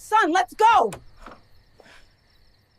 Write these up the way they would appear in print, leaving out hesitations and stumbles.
Son, let's go!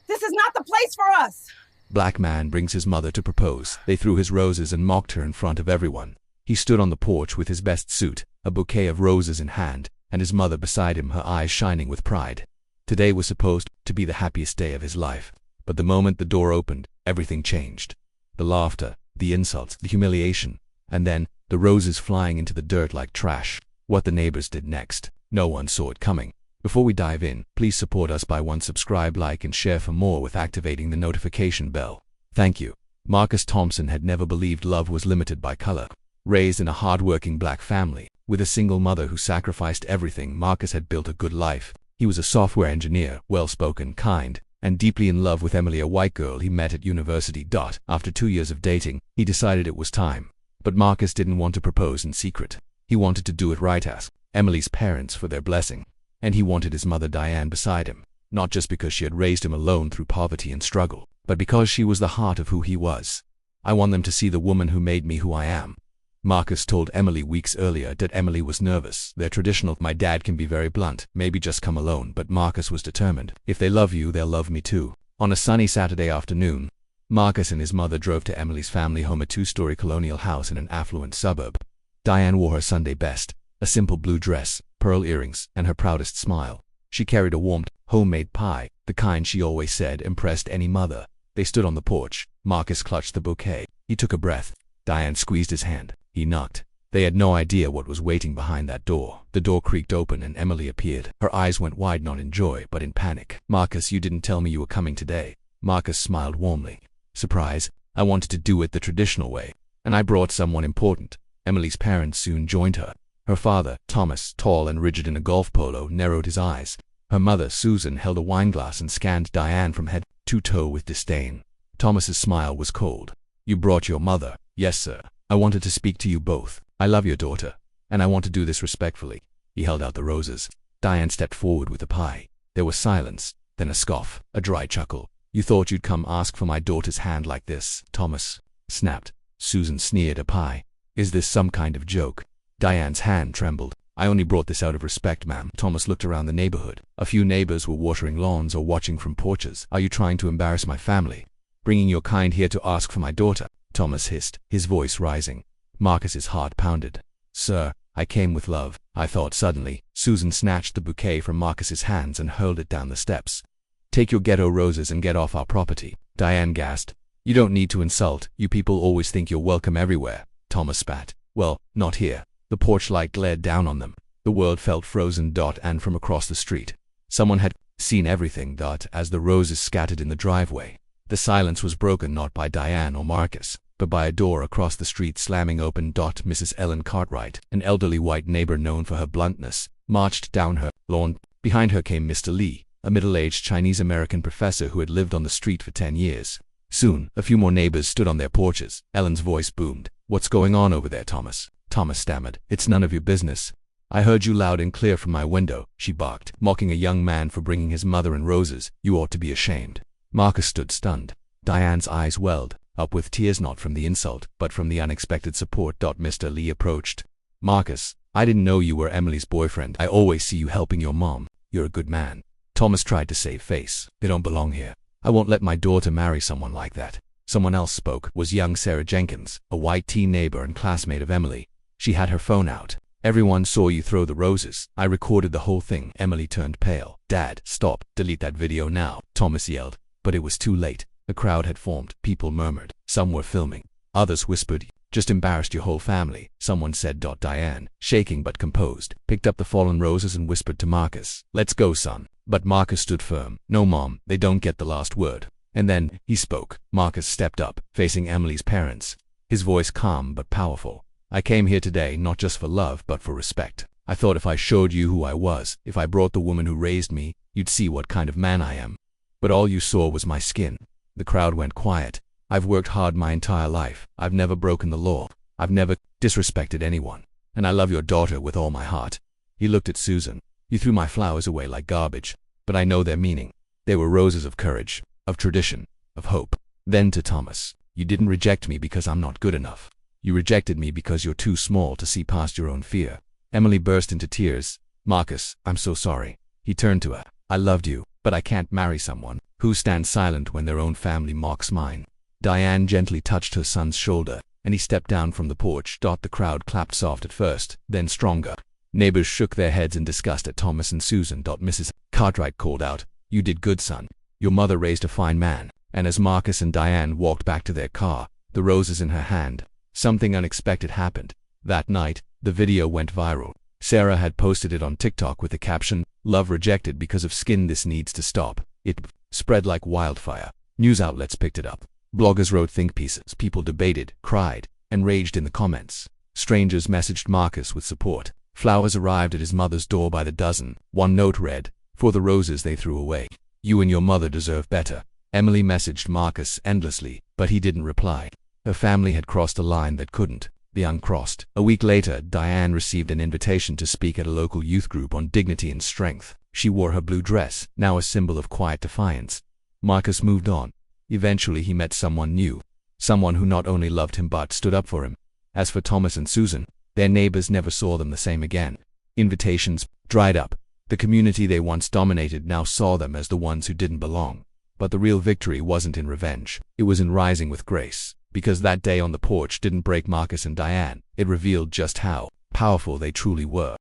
This is not the place for us! Black man brings his mother to propose. They threw his roses and mocked her in front of everyone. He stood on the porch with his best suit, a bouquet of roses in hand, and his mother beside him, her eyes shining with pride. Today was supposed to be the happiest day of his life, but the moment the door opened, everything changed. The laughter, the insults, the humiliation, and then the roses flying into the dirt like trash. What the neighbors did next, no one saw it coming. Before we dive in, please support us by subscribe, like, and share for more with activating the notification bell. Thank you. Marcus Thompson had never believed love was limited by color. Raised in a hard-working black family, with a single mother who sacrificed everything, Marcus had built a good life. He was a software engineer, well-spoken, kind, and deeply in love with Emily, a white girl he met at university. After 2 years of dating, he decided it was time. But Marcus didn't want to propose in secret. He wanted to do it right, ask Emily's parents for their blessing. And he wanted his mother Diane beside him, not just because she had raised him alone through poverty and struggle, but because she was the heart of who he was. I want them to see the woman who made me who I am. Marcus told Emily weeks earlier that Emily was nervous. Their traditional, my dad can be very blunt, maybe just come alone, but Marcus was determined. If they love you, they'll love me too. On a sunny Saturday afternoon, Marcus and his mother drove to Emily's family home, a 2-story colonial house in an affluent suburb. Diane wore her Sunday best, a simple blue dress, pearl earrings, and her proudest smile. She carried a warm, homemade pie, the kind she always said impressed any mother. They stood on the porch. Marcus clutched the bouquet. He took a breath. Diane squeezed his hand. He knocked. They had no idea what was waiting behind that door. The door creaked open and Emily appeared. Her eyes went wide, not in joy, but in panic. Marcus, you didn't tell me you were coming today. Marcus smiled warmly. Surprise. I wanted to do it the traditional way. And I brought someone important. Emily's parents soon joined her. Her father, Thomas, tall and rigid in a golf polo, narrowed his eyes. Her mother, Susan, held a wineglass and scanned Diane from head to toe with disdain. Thomas's smile was cold. You brought your mother? Yes, sir. I wanted to speak to you both. I love your daughter, and I want to do this respectfully. He held out the roses. Diane stepped forward with the pie. There was silence, then a scoff, a dry chuckle. You thought you'd come ask for my daughter's hand like this? Thomas snapped. Susan sneered. A pie? Is this some kind of joke? Diane's hand trembled. I only brought this out of respect, ma'am. Thomas looked around the neighborhood. A few neighbors were watering lawns or watching from porches. Are you trying to embarrass my family? Bringing your kind here to ask for my daughter? Thomas hissed, his voice rising. Marcus's heart pounded. Sir, I came with love, I thought. Suddenly, Susan snatched the bouquet from Marcus's hands and hurled it down the steps. Take your ghetto roses and get off our property. Diane gasped. You don't need to insult. You people always think you're welcome everywhere. Thomas spat. Well, not here. The porch light glared down on them. The world felt frozen. And from across the street, someone had seen everything. As the roses scattered in the driveway, the silence was broken not by Diane or Marcus, but by a door across the street slamming open. Mrs. Ellen Cartwright, an elderly white neighbor known for her bluntness, marched down her lawn. Behind her came Mr. Lee, a middle-aged Chinese-American professor who had lived on the street for 10 years. Soon, a few more neighbors stood on their porches. Ellen's voice boomed. What's going on over there, Thomas? Thomas stammered. It's none of your business. I heard you loud and clear from my window, she barked, mocking a young man for bringing his mother in roses. You ought to be ashamed. Marcus stood stunned. Diane's eyes welled up with tears, not from the insult, but from the unexpected support. Mr. Lee approached. Marcus, I didn't know you were Emily's boyfriend. I always see you helping your mom. You're a good man. Thomas tried to save face. They don't belong here. I won't let my daughter marry someone like that. Someone else spoke. Was young Sarah Jenkins, a white teen neighbor and classmate of Emily. She had her phone out. Everyone saw you throw the roses. I recorded the whole thing. Emily turned pale. Dad, stop. Delete that video now, Thomas yelled. But it was too late. The crowd had formed. People murmured. Some were filming. Others whispered. Just embarrassed your whole family, someone said. Diane, shaking but composed, picked up the fallen roses and whispered to Marcus. Let's go, son. But Marcus stood firm. No, Mom, they don't get the last word. And then, he spoke. Marcus stepped up, facing Emily's parents. His voice calm but powerful. I came here today not just for love but for respect. I thought if I showed you who I was, if I brought the woman who raised me, you'd see what kind of man I am. But all you saw was my skin. The crowd went quiet. I've worked hard my entire life. I've never broken the law. I've never disrespected anyone. And I love your daughter with all my heart. He looked at Susan. You threw my flowers away like garbage. But I know their meaning. They were roses of courage, of tradition, of hope. Then to Thomas. You didn't reject me because I'm not good enough. You rejected me because you're too small to see past your own fear. Emily burst into tears. Marcus, I'm so sorry. He turned to her. I loved you, but I can't marry someone who stands silent when their own family mocks mine. Diane gently touched her son's shoulder, and he stepped down from the porch. The crowd clapped soft at first, then stronger. Neighbors shook their heads in disgust at Thomas and Susan. Mrs. Cartwright called out, "You did good, son. Your mother raised a fine man." And as Marcus and Diane walked back to their car, the roses in her hand, something unexpected happened. That night, the video went viral. Sarah had posted it on TikTok with the caption, "Love rejected because of skin. This needs to stop." It spread like wildfire. News outlets picked it up. Bloggers wrote think pieces. People debated, cried, and raged in the comments. Strangers messaged Marcus with support. Flowers arrived at his mother's door by the dozen. One note read, "For the roses they threw away. You and your mother deserve better." Emily messaged Marcus endlessly, but he didn't reply. Her family had crossed a line that couldn't be uncrossed. A week later, Diane received an invitation to speak at a local youth group on dignity and strength. She wore her blue dress, now a symbol of quiet defiance. Marcus moved on. Eventually he met someone new, someone who not only loved him but stood up for him. As for Thomas and Susan, their neighbors never saw them the same again. Invitations dried up. The community they once dominated now saw them as the ones who didn't belong. But the real victory wasn't in revenge. It was in rising with grace. Because that day on the porch didn't break Marcus and Diane. It revealed just how powerful they truly were.